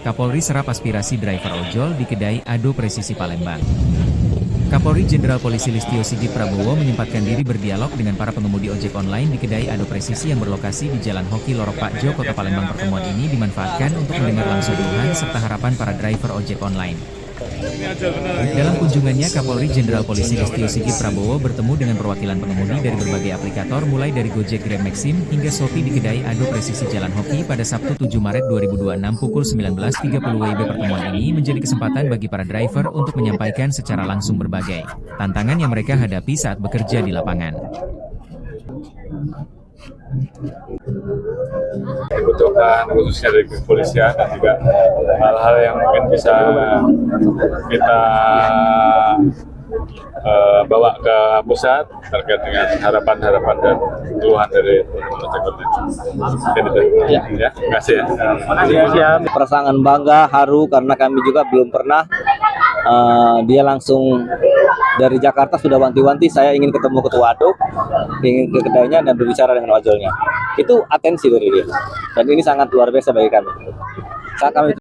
Kapolri serap aspirasi driver ojol di kedai Ado Presisi Palembang. Kapolri Jenderal Polisi Listio Sigit Prabowo menyempatkan diri berdialog dengan para pengemudi ojek online di kedai Ado Presisi yang berlokasi di Jalan Hoki Lorok Pakjo, Kota Palembang. Pertemuan ini dimanfaatkan untuk mendengar langsung keluhan serta harapan para driver ojek online. Dalam kunjungannya, Kapolri Jenderal Polisi Listio Sigit Prabowo bertemu dengan perwakilan pengemudi dari berbagai aplikator mulai dari Gojek, Grab, Maxim, hingga Shopee di kedai Ado Presisi Jalan Hoki pada Sabtu 7 Maret 2026 pukul 19.30 WIB. Pertemuan ini menjadi kesempatan bagi para driver untuk menyampaikan secara langsung berbagai tantangan yang mereka hadapi saat bekerja di lapangan. Dibutuhkan khususnya dari kepolisian dan juga hal-hal yang mungkin bisa kita bawa ke pusat terkait dengan harapan-harapan dan keluhan dari teman-teman. Ya, terima kasih ya. Perasaan bangga, haru karena kami juga belum pernah. Dia langsung dari Jakarta sudah wanti-wanti saya ingin ketemu ketua Ado, ingin ke kedainya dan berbicara dengan ojolnya. Itu atensi dari dia, dan ini sangat luar biasa bagi kami. Saat kami